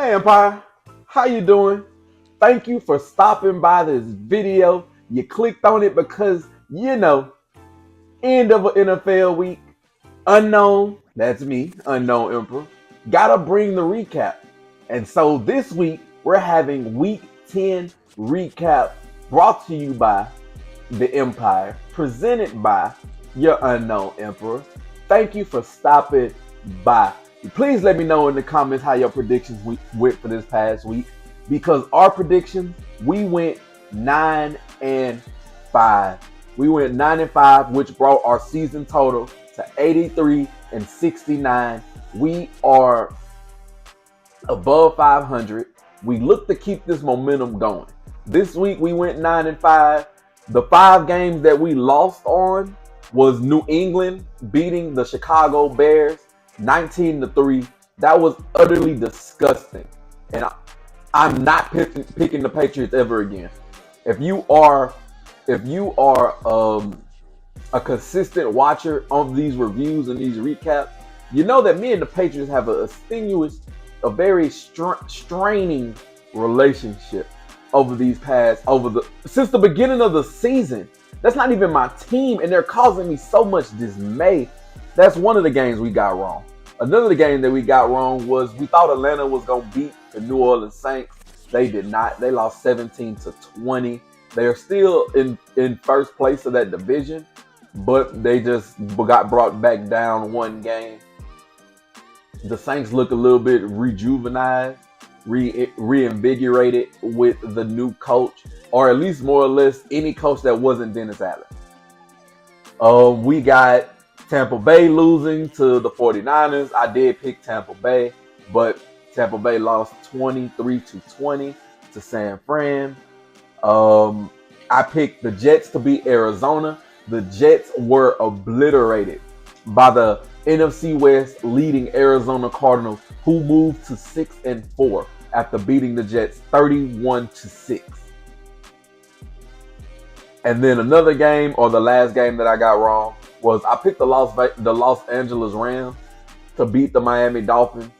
Hey Empire, how you doing? Thank you for stopping by this video. You clicked on it because end of an NFL week. Unknown, that's me, Unknown Emperor. Gotta bring the recap. And so this week we're having week 10 recap brought to you by the Empire, presented by your Unknown Emperor. Thank you for stopping by. Please let me know in the comments how your predictions went for this past week, because our predictions, we went 9-5. We went 9-5, which brought our season total to 83-69. We are above 500. We look to keep this momentum going. This week we went 9-5. The 5 games that we lost on was New England beating the Chicago Bears 19-3. That was utterly disgusting. And I'm not picking the Patriots ever again. If you are a consistent watcher of these reviews and these recaps, you know that me and the Patriots have a very straining relationship since the beginning of the season. That's not even my team, and they're causing me so much dismay. That's one of the games we got wrong. Another game that we got wrong was we thought Atlanta was going to beat the New Orleans Saints. They did not. They lost 17-20. They're still in first place of that division, but they just got brought back down one game. The Saints look a little bit rejuvenated, reinvigorated with the new coach, or at least more or less any coach that wasn't Dennis Allen. We got Tampa Bay losing to the 49ers. I did pick Tampa Bay, but Tampa Bay lost 23-20 to San Fran. I picked the Jets to beat Arizona. The Jets were obliterated by the NFC West leading Arizona Cardinals, who moved to 6-4 after beating the Jets 31-6. And then another game, or the last game that I got wrong, was I picked the Los Angeles Rams to beat the Miami Dolphins.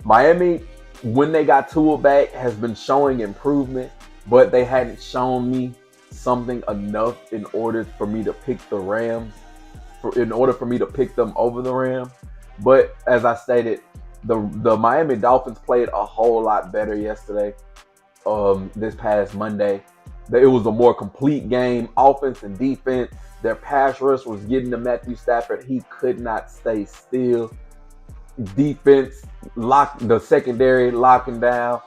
Miami, when they got Tua back, has been showing improvement, but they hadn't shown me something enough in order for me to pick the Rams, in order for me to pick them over the Rams. But as I stated, the Miami Dolphins played a whole lot better yesterday, this past Monday. It was a more complete game, offense and defense. Their pass rush was getting to Matthew Stafford. He could not stay still. Defense, the secondary locking down.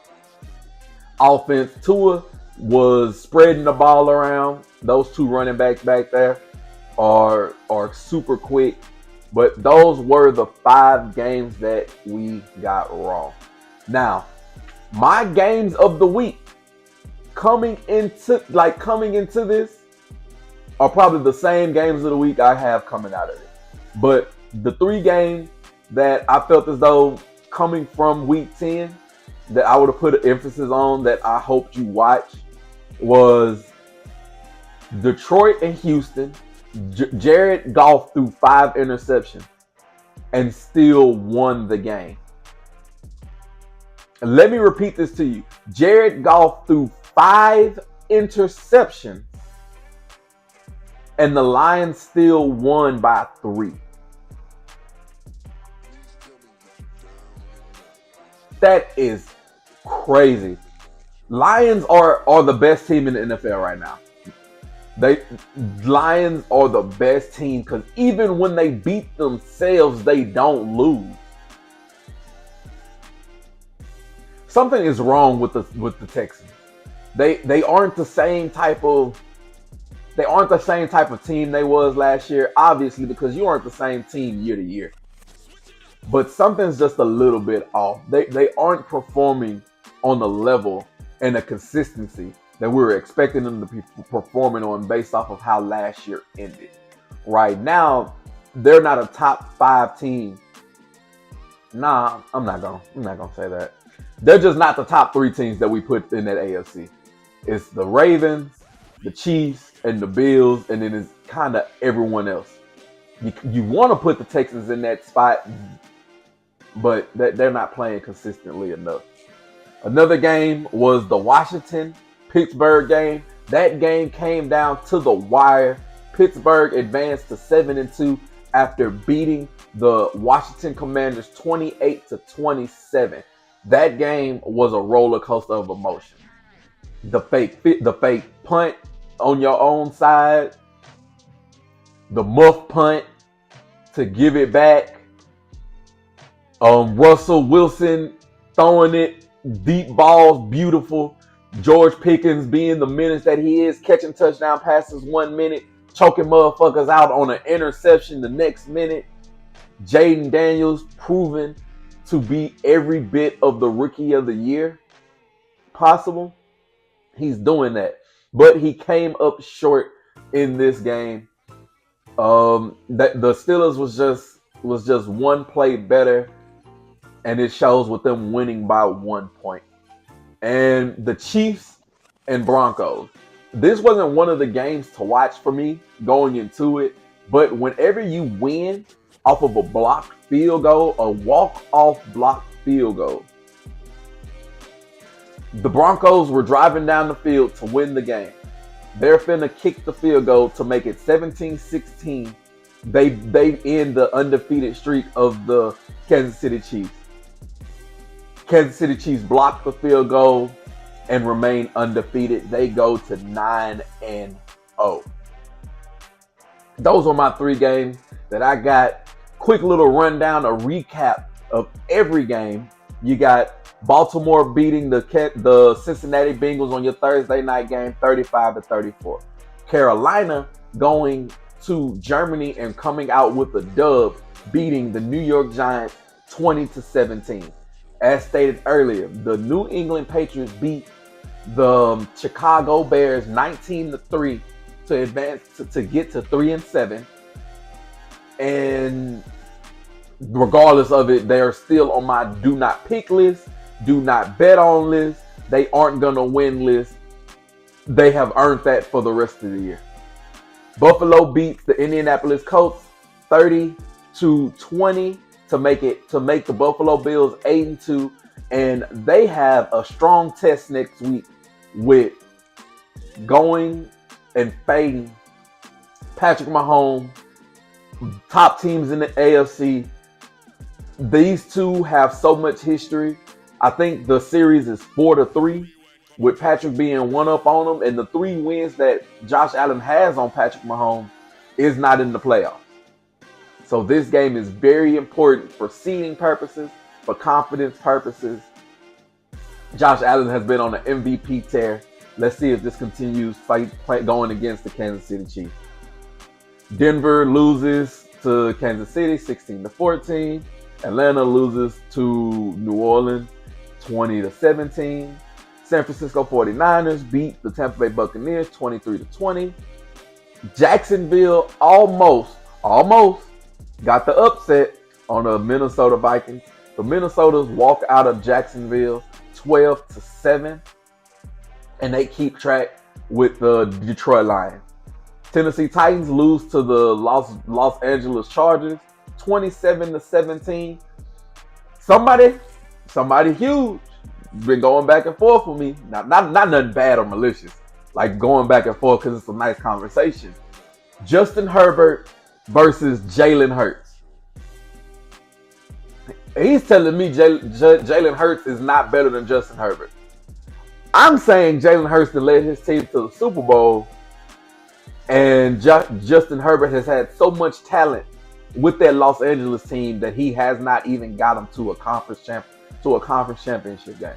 Offense, Tua was spreading the ball around. Those two running backs back there are super quick. But those were the 5 games that we got wrong. Now, my games of the week coming into this are probably the same games of the week I have coming out of it. But the 3 games that I felt as though coming from week 10 that I would have put an emphasis on, that I hoped you watch, was Detroit and Houston. Jared Goff threw 5 interceptions and still won the game. Let me repeat this to you. Jared Goff threw 5 interceptions and the Lions still won by 3. That is crazy. Lions are the best team in the NFL right now. Lions are the best team because even when they beat themselves, they don't lose. Something is wrong with the Texans. They aren't the same type of team they was last year, obviously, because you aren't the same team year to year. But something's just a little bit off. They aren't performing on the level and the consistency that we were expecting them to be performing on based off of how last year ended. Right now, they're not a top 5 team. Nah, I'm not gonna say that. They're just not the top 3 teams that we put in that AFC. It's the Ravens, the Chiefs, and the Bills, and then it's kind of everyone else. You want to put the Texans in that spot, but they're not playing consistently enough. Another game was the Washington-Pittsburgh game. That game came down to the wire. Pittsburgh advanced to 7-2 after beating the Washington Commanders 28-27. That game was a roller coaster of emotion. The fake punt on your own side, the muff punt to give it back. Russell Wilson throwing it deep balls, beautiful. George Pickens being the menace that he is, catching touchdown passes 1 minute, choking motherfuckers out on an interception the next minute. Jaden Daniels proven to be every bit of the rookie of the year possible. He's doing that, but he came up short in this game. That the Steelers was just one play better, and it shows with them winning by 1 point. And the Chiefs and Broncos. This wasn't one of the games to watch for me going into it, but whenever you win off of a blocked field goal, a walk-off blocked field goal, the Broncos were driving down the field to win the game. They're finna kick the field goal to make it 17-16. They end the undefeated streak of the Kansas City Chiefs. Kansas City Chiefs block the field goal and remain undefeated. They go to 9-0. Those are my 3 games that I got. Quick little rundown, a recap of every game. You got Baltimore beating the Cincinnati Bengals on your Thursday night game 35-34. Carolina going to Germany and coming out with a dub, beating the New York Giants 20-17. As stated earlier, the New England Patriots beat the Chicago Bears 19-3 to advance to get to 3-7. And regardless of it, they're still on my do not pick list, do not bet on list. They aren't going to win list. They have earned that for the rest of the year. Buffalo beats the Indianapolis Colts 30-20 to make the Buffalo Bills 8-2, and they have a strong test next week with going and fading Patrick Mahomes, top teams in the AFC. These two have so much history. I think the series is 4-3, with Patrick being one up on them, and the 3 wins that Josh Allen has on Patrick Mahomes is not in the playoffs. So this game is very important for seeding purposes, for confidence purposes. Josh Allen has been on an MVP tear. Let's see if this continues going against the Kansas City Chiefs. Denver loses to Kansas City 16-14. Atlanta loses to New Orleans 20-17. San Francisco 49ers beat the Tampa Bay Buccaneers 23-20. Jacksonville almost got the upset on the Minnesota Vikings. The Minnesotas walk out of Jacksonville 12-7, and they keep track with the Detroit Lions. Tennessee Titans lose to the Los Angeles Chargers 27-17. Somebody huge been going back and forth with me. Not nothing bad or malicious, like going back and forth because it's a nice conversation. Justin Herbert versus Jalen Hurts. He's telling me Jalen Hurts is not better than Justin Herbert. I'm saying Jalen Hurts to led his team to the Super Bowl, and Justin Herbert has had so much talent with that Los Angeles team that he has not even got them to a conference championship game.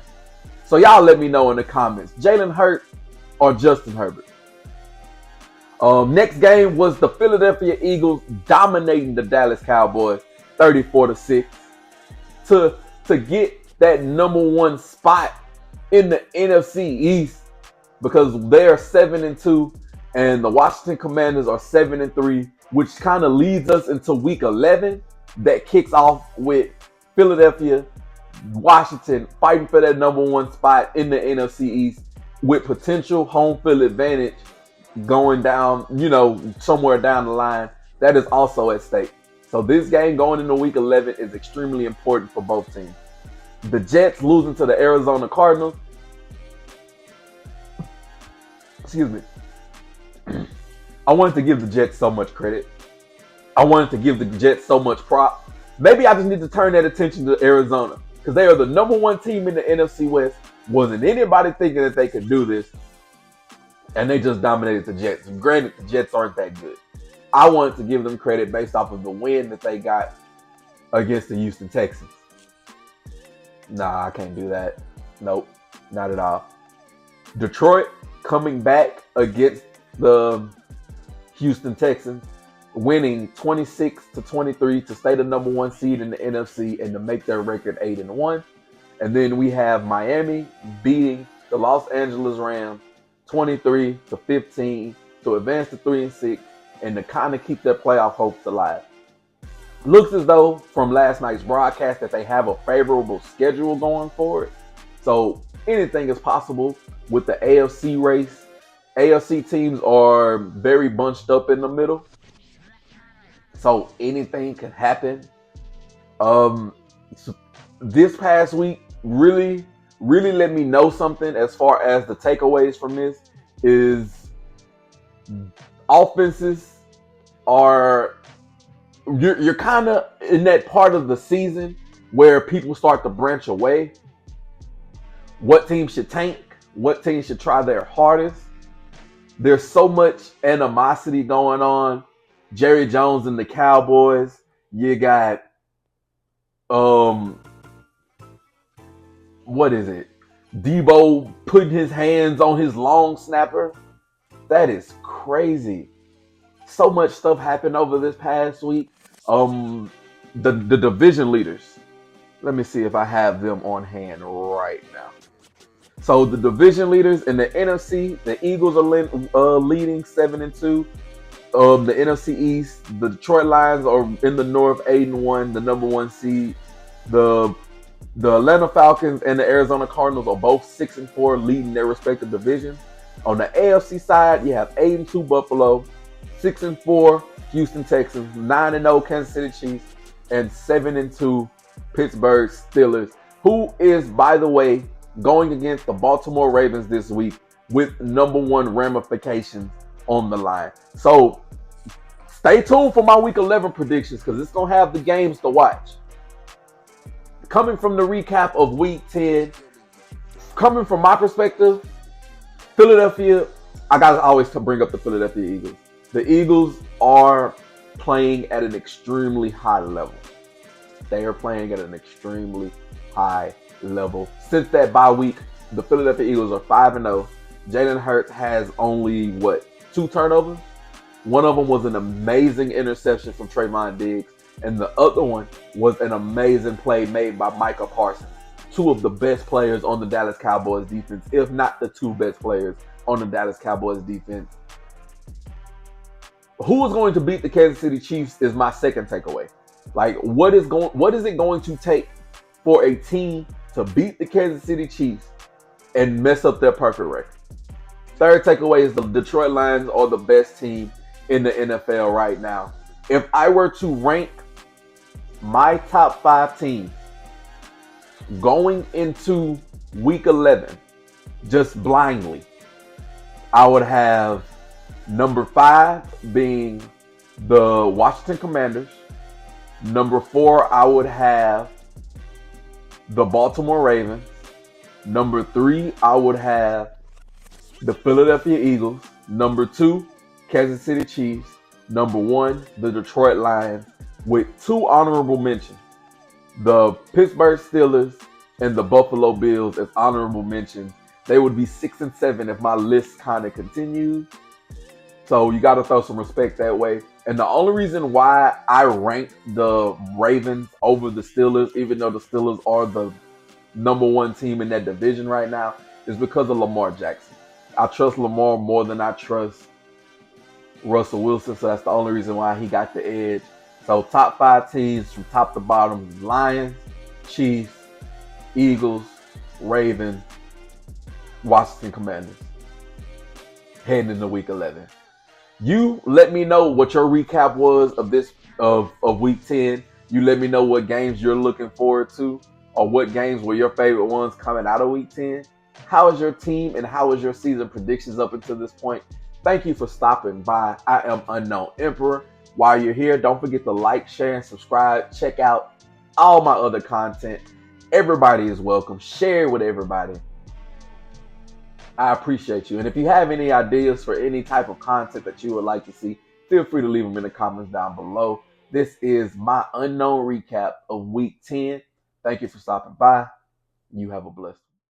So y'all let me know in the comments, Jalen Hurts or Justin Herbert. Next game was the Philadelphia Eagles dominating the Dallas Cowboys 34-6 to get that number 1 spot in the NFC East, because they're 7-2 and the Washington Commanders are 7-3, which kind of leads us into week 11 that kicks off with Philadelphia, Washington fighting for that number 1 spot in the NFC East with potential home field advantage going down, somewhere down the line. That is also at stake. So this game going into week 11 is extremely important for both teams. The Jets losing to the Arizona Cardinals. Excuse me. I wanted to give the Jets so much credit. I wanted to give the Jets so much prop. Maybe I just need to turn that attention to Arizona because they are the number one team in the NFC West. Wasn't anybody thinking that they could do this, and they just dominated the Jets. Granted, the Jets aren't that good. I wanted to give them credit based off of the win that they got against the Houston Texans. Nah, I can't do that. Nope, not at all. Detroit coming back against the Houston Texans, winning 26-23 to stay the number one seed in the NFC and to make their record 8-1. And then we have Miami beating the Los Angeles Rams 23-15 to advance to 3-6 and to kind of keep their playoff hopes alive. Looks as though from last night's broadcast that they have a favorable schedule going forward. So anything is possible with the AFC race. AFC teams are very bunched up in the middle. So anything can happen. This past week really let me know something as far as the takeaways from this is offenses are you're kind of in that part of the season where people start to branch away. What team should tank? What team should try their hardest? There's so much animosity going on. Jerry Jones and the Cowboys. You got what is it? Debo putting his hands on his long snapper. That is crazy. So much stuff happened over this past week. The division leaders. Let me see if I have them on hand right now. So the division leaders in the NFC, the Eagles are leading 7-2. The NFC East, the Detroit Lions are in the North 8-1, the number one seed. The Atlanta Falcons and the Arizona Cardinals are both 6-4, leading their respective divisions. On the AFC side, you have 8-2 Buffalo, 6-4 Houston Texans, 9-0 Kansas City Chiefs, and 7-2 Pittsburgh Steelers, who is, by the way, going against the Baltimore Ravens this week with number one ramifications on the line. So stay tuned for my week 11 predictions because it's going to have the games to watch. Coming from the recap of week 10, coming from my perspective, Philadelphia, I got to always bring up the Philadelphia Eagles. The Eagles are playing at an extremely high level. They are playing at an extremely high level. Since that bye week, the Philadelphia Eagles are 5-0. Jalen Hurts has only, 2 turnovers? One of them was an amazing interception from Trayvon Diggs, and the other one was an amazing play made by Micah Parsons. 2 of the best players on the Dallas Cowboys defense, if not the 2 best players on the Dallas Cowboys defense. Who is going to beat the Kansas City Chiefs is my second takeaway. Like, what is it going to take for a team to beat the Kansas City Chiefs and mess up their perfect record? Third takeaway is the Detroit Lions are the best team in the NFL right now. If I were to rank my top 5 teams going into week 11, just blindly, I would have number 5 being the Washington Commanders. Number 4, I would have the Baltimore Ravens. Number 3, I would have the Philadelphia Eagles. Number 2, Kansas City Chiefs. Number 1, the Detroit Lions, with 2 honorable mentions. The Pittsburgh Steelers and the Buffalo Bills as honorable mentions. They would be 6-7 if my list kind of continues. So you got to throw some respect that way. And the only reason why I rank the Ravens over the Steelers, even though the Steelers are the number 1 team in that division right now, is because of Lamar Jackson. I trust Lamar more than I trust Russell Wilson, so that's the only reason why he got the edge. So top 5 teams from top to bottom: Lions, Chiefs, Eagles, Ravens, Washington Commanders. Heading into week 11. You let me know what your recap was of week 10. You let me know what games you're looking forward to. or what games were your favorite ones coming out of week 10? How is your team and how is your season predictions up until this point? Thank you for stopping by. I am Unknown Emperor. While you're here, don't forget to like, share, and subscribe. Check out all my other content. Everybody is welcome. Share it with everybody. I appreciate you. And if you have any ideas for any type of content that you would like to see, feel free to leave them in the comments down below. This is my unknown recap of week 10. Thank you for stopping by. You have a blessed one.